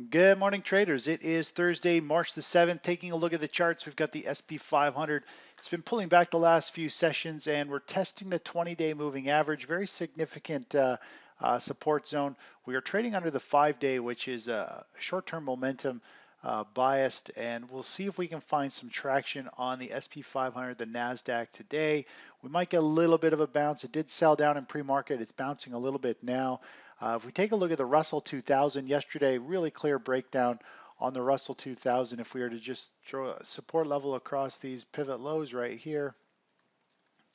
Good morning, traders. It is Thursday, March the 7th. Taking a look at the charts, we've got the SP 500. It's been pulling back the last few sessions, and we're testing the 20-day moving average. Very significant support zone. We are trading under the 5-day, which is short-term momentum biased, and we'll see if we can find some traction on the SP 500, the NASDAQ today. We might get a little bit of a bounce. It did sell down in pre-market. It's bouncing a little bit now. If we take a look at the Russell 2000 yesterday, really clear breakdown on the Russell 2000. If we were to just draw a support level across these pivot lows right here,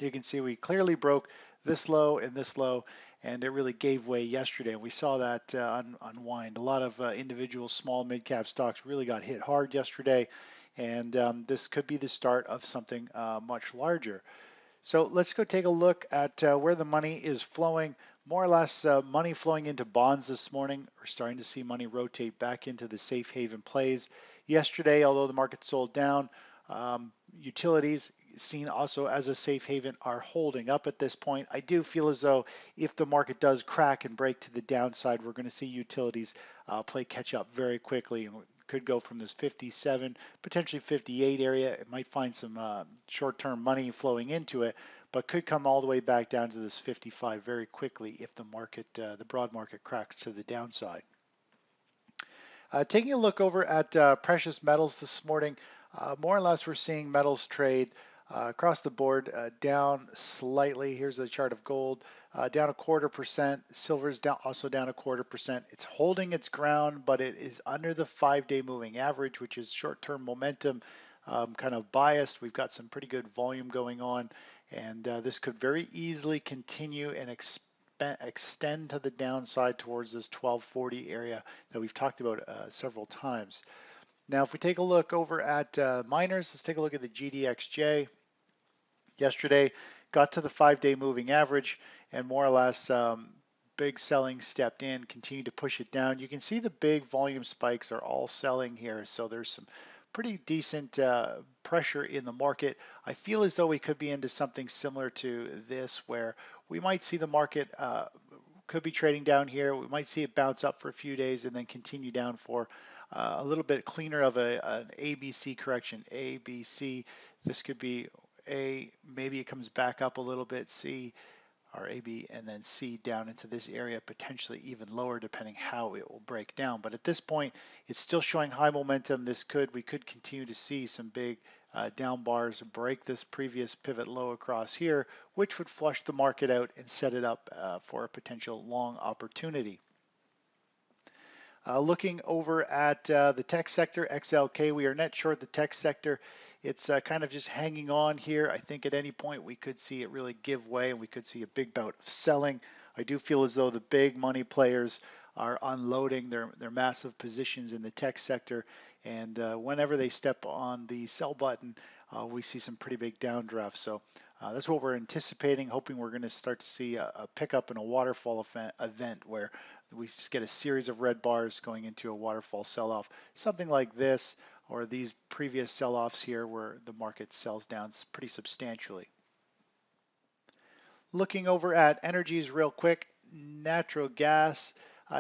you can see we clearly broke this low, and it really gave way yesterday. And we saw that unwind. A lot of individual small mid-cap stocks really got hit hard yesterday, and this could be the start of something much larger. So let's go take a look at where the money is flowing. More or less money flowing into bonds this morning. We're starting to see money rotate back into the safe haven plays. Yesterday, although the market sold down, utilities seen also as a safe haven are holding up at this point. I do feel as though if the market does crack and break to the downside, we're going to see utilities play catch up very quickly. And could go from this 57, potentially 58 area. It might find some short-term money flowing into it, but could come all the way back down to this 55 very quickly if the market, the broad market cracks to the downside. Taking a look over at precious metals this morning, more or less we're seeing metals trade across the board down slightly. Here's the chart of gold, down 1/4%. Silver's down, also down 1/4%. It's holding its ground, but it is under the 5-day moving average, which is short-term momentum kind of biased. We've got some pretty good volume going on, and this could very easily continue and extend to the downside towards this 1240 area that we've talked about several times. Now, if we take a look over at miners, let's take a look at the GDXJ. Yesterday, got to the 5-day moving average, and more or less big selling stepped in, continued to push it down. You can see the big volume spikes are all selling here, so there's some pretty decent pressure in the market. I feel as though we could be into something similar to this, where we might see the market could be trading down here. We might see it bounce up for a few days and then continue down for a little bit cleaner of an ABC correction. A, B, C. This could be A, maybe it comes back up a little bit, C, or A, B, and then C down into this area, potentially even lower depending how it will break down. But at this point, it's still showing high momentum. We could continue to see some big down bars break this previous pivot low across here, which would flush the market out and set it up for a potential long opportunity. Looking over at the tech sector, XLK, we are net short the tech sector. It's kind of just hanging on here. I think at any point we could see it really give way and we could see a big bout of selling. I do feel as though the big money players are unloading their massive positions in the tech sector, and whenever they step on the sell button, we see some pretty big downdrafts. So that's what we're anticipating, hoping we're going to start to see a pickup in a waterfall event where we just get a series of red bars going into a waterfall sell-off, something like this, or these previous sell-offs here where the market sells down pretty substantially. Looking over at energies real quick, natural gas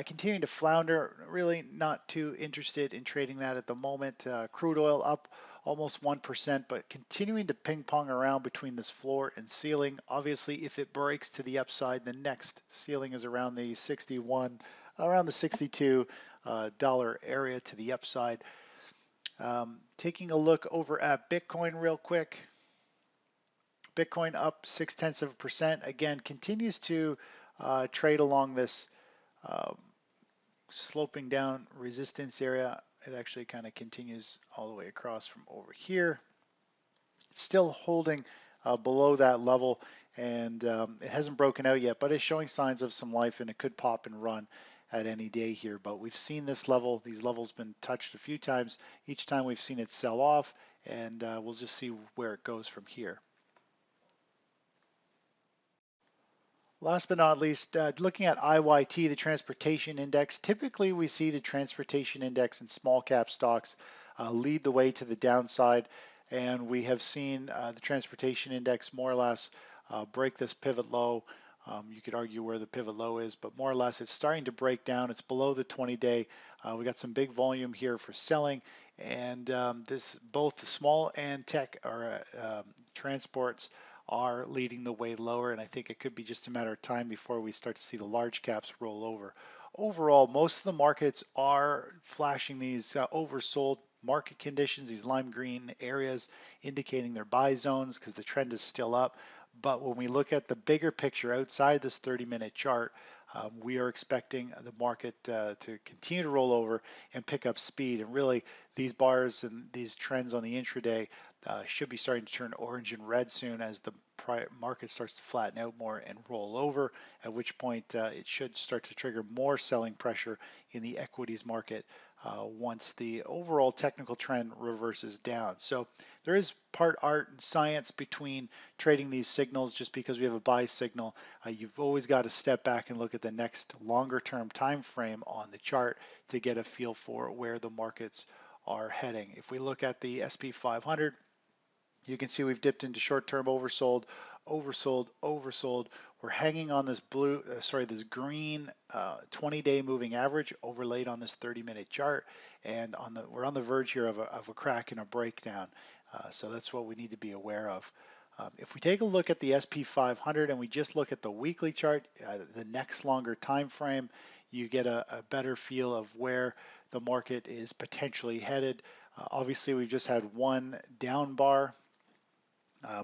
continuing to flounder, really not too interested in trading that at the moment. Crude oil up almost 1%, but continuing to ping pong around between this floor and ceiling. Obviously, if it breaks to the upside, the next ceiling is around the 61, around the $62 area to the upside. Taking a look over at Bitcoin real quick. Bitcoin up 0.6%. Again, continues to trade along this sloping down resistance area. It actually kind of continues all the way across from over here. Still holding below that level, and it hasn't broken out yet, but it's showing signs of some life, and it could pop and run at any day here. But we've seen this level, these levels been touched a few times. Each time we've seen it sell off, and we'll just see where it goes from here. Last but not least, looking at IYT, the transportation index. Typically, we see the transportation index in small cap stocks lead the way to the downside, and we have seen the transportation index more or less break this pivot low You could argue where the pivot low is, but more or less it's starting to break down. It's below the 20-day. We got some big volume here for selling, and this both the small and tech or transports are leading the way lower, and I think it could be just a matter of time before we start to see the large caps roll over. Overall, most of the markets are flashing these oversold market conditions, these lime green areas indicating their buy zones because the trend is still up. But when we look at the bigger picture outside this 30-minute chart, we are expecting the market to continue to roll over and pick up speed. And really, these bars and these trends on the intraday should be starting to turn orange and red soon as the market starts to flatten out more and roll over, at which point it should start to trigger more selling pressure in the equities market once the overall technical trend reverses down. So there is part art and science between trading these signals. Just because we have a buy signal, you've always got to step back and look at the next longer term time frame on the chart to get a feel for where the markets are heading. If we look at the SP 500, you can see we've dipped into short-term oversold, oversold, oversold. We're hanging on this this green 20-day moving average overlaid on this 30-minute chart, and we're on the verge here of a crack and a breakdown. So that's what we need to be aware of. If we take a look at the SP 500 and we just look at the weekly chart, the next longer time frame, you get a better feel of where the market is potentially headed. Obviously, we've just had one down bar,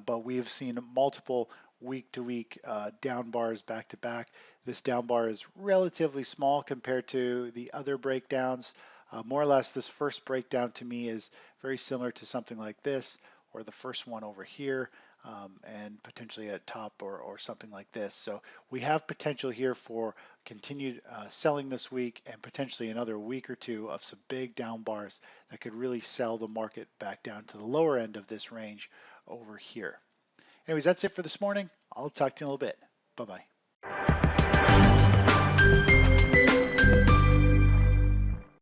but we have seen multiple week-to-week down bars back to back. This down bar is relatively small compared to the other breakdowns. More or less, this first breakdown to me is very similar to something like this, or the first one over here, and potentially at top or something like this. So we have potential here for continued selling this week and potentially another week or two of some big down bars that could really sell the market back down to the lower end of this range over here. Anyways, that's it for this morning. I'll talk to you in a little bit. Bye-bye.